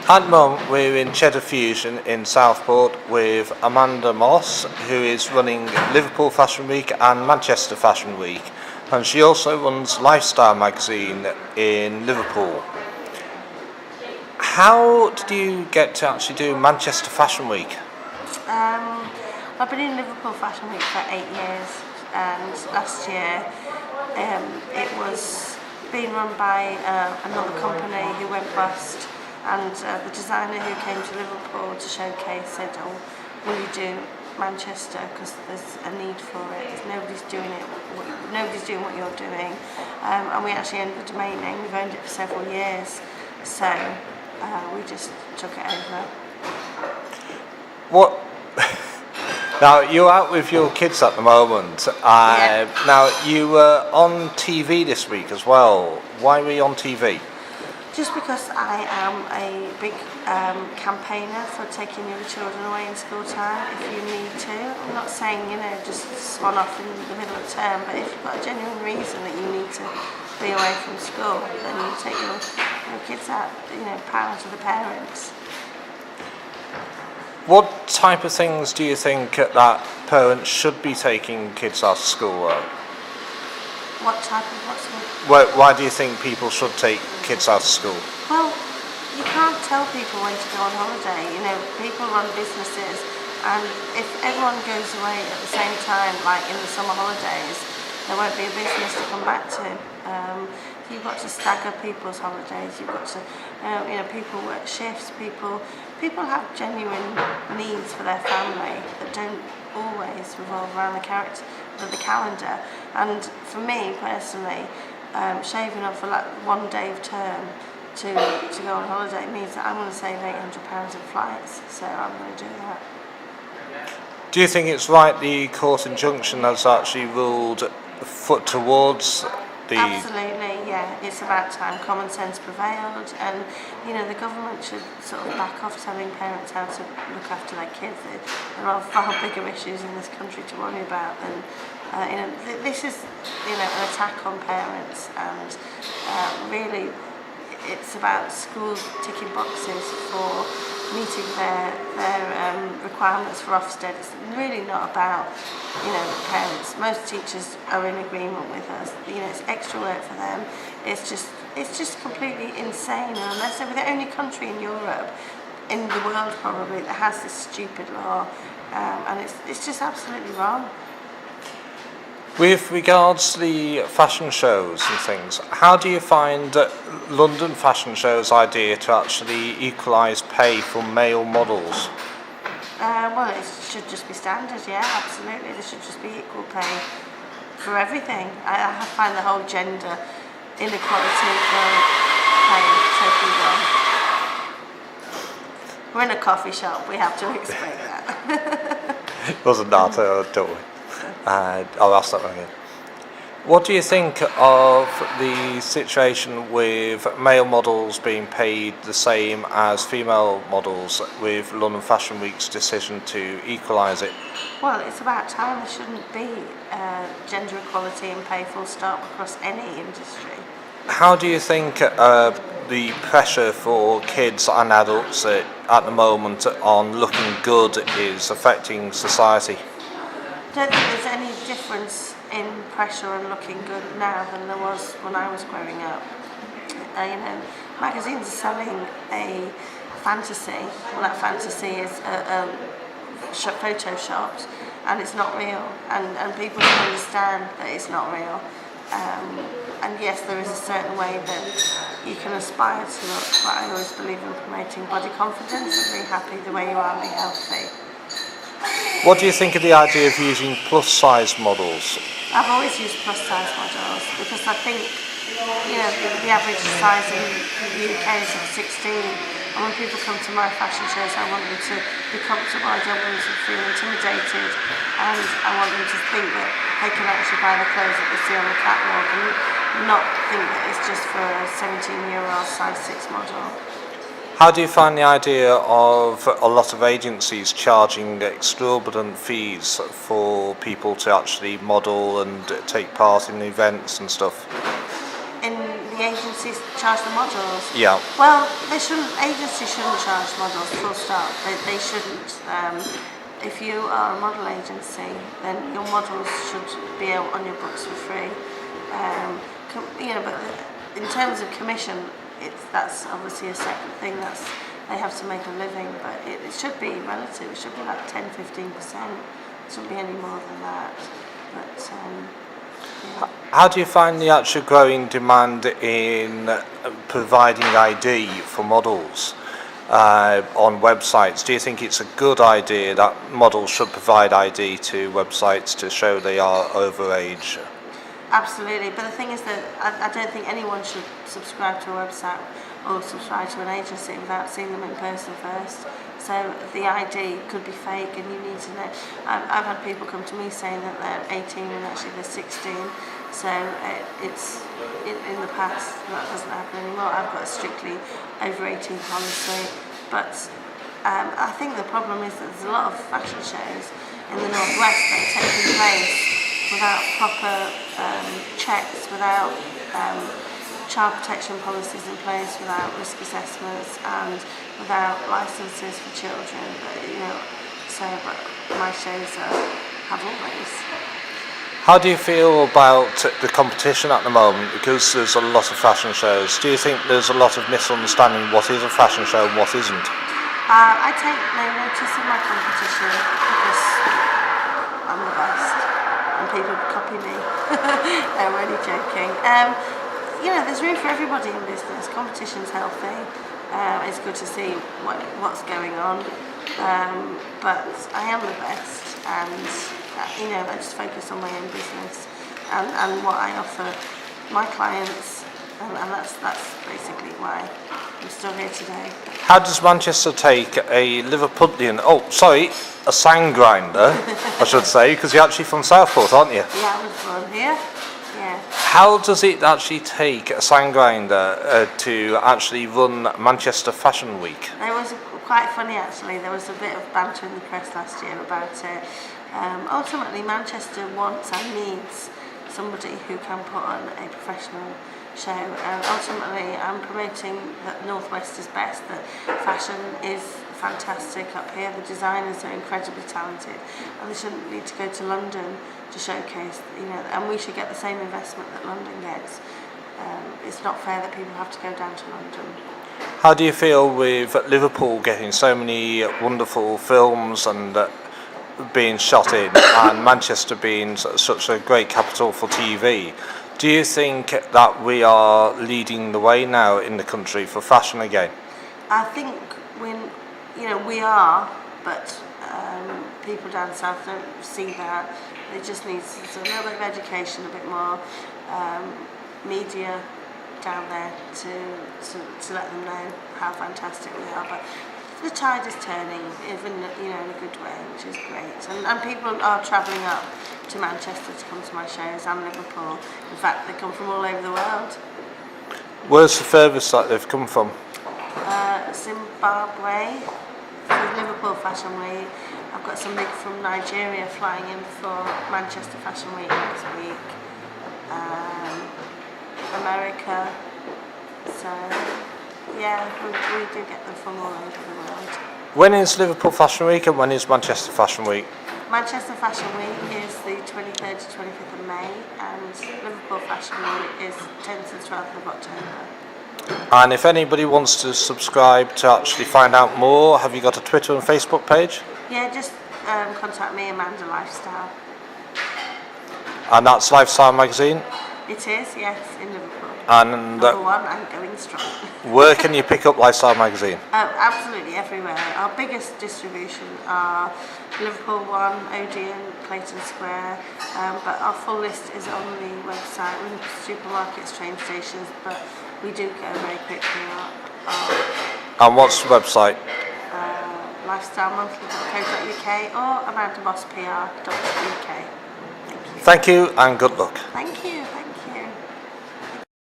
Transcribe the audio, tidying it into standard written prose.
At the moment, we're in Chadafusion in Southport with Amanda Moss, who is running Liverpool Fashion Week and Manchester Fashion Week, and she also runs Lifestyle magazine in Liverpool. How did you get to actually do Manchester Fashion Week? I've been in Liverpool Fashion Week for 8 years, and last year it was being run by another company who went bust, and the designer who came to Liverpool to showcase said, "Oh, will you do Manchester, because there's a need for it. Nobody's doing it. Nobody's doing what you're doing." And we actually owned the domain name. We've owned it for several years, so we just took it over. What? Now, you're out with your kids at the moment. Yeah. Now, you were on TV this week as well. Why were you on TV? Just because I am a big campaigner for taking your children away in school time if you need to. I'm not saying, just swan off in the middle of term, but if you've got a genuine reason that you need to be away from school, then you take your kids out, power to the parents. What type of things do you think that parents should be taking kids out of school? What type of what school? Why do you think people should take kids out of school? Well, you can't tell people when to go on holiday. People run businesses, and if everyone goes away at the same time, like in the summer holidays, there won't be a business to come back to. You've got to stagger people's holidays. You've got to, people work shifts. People have genuine needs for their family that don't always revolve around the calendar. And for me personally, shaving off for like 1 day of term to go on holiday means that I'm going to save £800 in flights. So I'm going to do that. Do you think it's right the court injunction has actually ruled towards the... Absolutely, yeah. It's about time common sense prevailed, and the government should sort of back off telling parents how to look after their kids. There are far bigger issues in this country to worry about than this is an attack on parents, and really it's about schools ticking boxes for meeting their requirements for Ofsted. It's really not about parents. Most teachers are in agreement with us. It's extra work for them. It's just completely insane. And unless we're the only country in Europe, in the world probably, that has this stupid law, and it's just absolutely wrong. With regards to the fashion shows and things, how do you find London Fashion Show's idea to actually equalise pay for male models? Well, it should just be standard, yeah, absolutely. There should just be equal pay for everything. I find the whole gender inequality for pay totally wrong. We're in a coffee shop, we have to explain that. It wasn't that, don't we? I'll ask that one again. What do you think of the situation with male models being paid the same as female models with London Fashion Week's decision to equalise it? Well, it's about time. There shouldn't be gender equality and pay full stop across any industry. How do you think the pressure for kids and adults at the moment on looking good is affecting society? I don't think there's any difference in pressure on looking good now than there was when I was growing up. Magazines are selling a fantasy. Well, that fantasy is photoshopped, and it's not real. And people don't understand that it's not real. And yes, there is a certain way that you can aspire to look, but I always believe in promoting body confidence and be happy the way you are and be healthy. What do you think of the idea of using plus-size models? I've always used plus-size models because I think, the average size in the UK is 16. And when people come to my fashion shows, I want them to be comfortable. I don't want them to feel intimidated, and I want them to think that they can actually buy the clothes that they see on the catwalk and not think that it's just for a 17-year-old size 6 model. How do you find the idea of a lot of agencies charging exorbitant fees for people to actually model and take part in events and stuff? In the the agencies charge the models. Yeah. Well, agencies shouldn't charge models, full stop. They shouldn't. If you are a model agency, then your models should be out on your books for free. But in terms of commission, that's obviously a separate thing. They have to make a living, but it should be relative. It should be like 10-15%. It shouldn't be any more than that. But how do you find the actual growing demand in providing ID for models on websites? Do you think it's a good idea that models should provide ID to websites to show they are over age? Absolutely, but the thing is that I don't think anyone should subscribe to a website or subscribe to an agency without seeing them in person first. So the ID could be fake, and you need to know. I've had people come to me saying that they're 18 and actually they're 16. So it's in the past that doesn't happen anymore. I've got a strictly over 18 policy, but I think the problem is that there's a lot of fashion shows in the northwest that are taking place without proper checks, without child protection policies in place, without risk assessments, and without licences for children. But my shows have all those. How do you feel about the competition at the moment? Because there's a lot of fashion shows. Do you think there's a lot of misunderstanding what is a fashion show and what isn't? I take no notice of my competition because I'm the best and people copy me. I'm only joking. There's room for everybody in business. Competition's healthy. It's good to see what's going on. But I am the best, and I just focus on my own business and what I offer my clients, and that's basically why I'm still here today. How does Manchester take a Liverpudlian, a sand grinder, I should say, because you're actually from Southport, aren't you? Yeah, I was born here. Yeah. How does it actually take a sand grinder to actually run Manchester Fashion Week? It was quite funny actually. There was a bit of banter in the press last year about it. Ultimately, Manchester wants and needs somebody who can put on a professional show. Ultimately, I'm promoting that Northwest is best, that fashion is fantastic up here, the designers are incredibly talented, and they shouldn't need to go to London to showcase, and we should get the same investment that London gets. It's not fair that people have to go down to London. How do you feel with Liverpool getting so many wonderful films and being shot in, and Manchester being such a great capital for TV? Do you think that we are leading the way now in the country for fashion again? I think we are, but people down south don't see that. They just need a little bit of education, a bit more media down there to let them know how fantastic we are. But the tide is turning, even in a good way, which is great. And people are travelling up to Manchester to come to my shows, and Liverpool. In fact, they come from all over the world. Where's the furthest that they've come from? Zimbabwe, for Liverpool Fashion Week. I've got somebody from Nigeria flying in for Manchester Fashion Week next week. America. So, yeah, we do get them from all over the world. When is Liverpool Fashion Week and when is Manchester Fashion Week? Manchester Fashion Week is the 23rd to 25th of May, and Liverpool Fashion Week is 10th to 12th of October. And if anybody wants to subscribe to actually find out more, have you got a Twitter and Facebook page? Yeah, just contact me, Amanda Lifestyle. And that's Lifestyle Magazine? It is, yes, in Liverpool. And Number one, and going strong. Where can you pick up Lifestyle Magazine? Absolutely everywhere. Our biggest distribution are Liverpool 1, Odeon, Clayton Square, but our full list is on the website. We're in supermarkets, train stations, but we do go very quickly. And what's the website? lifestylemonthly.co.uk or amandabosspr.uk. Thank you and good luck. Thank you.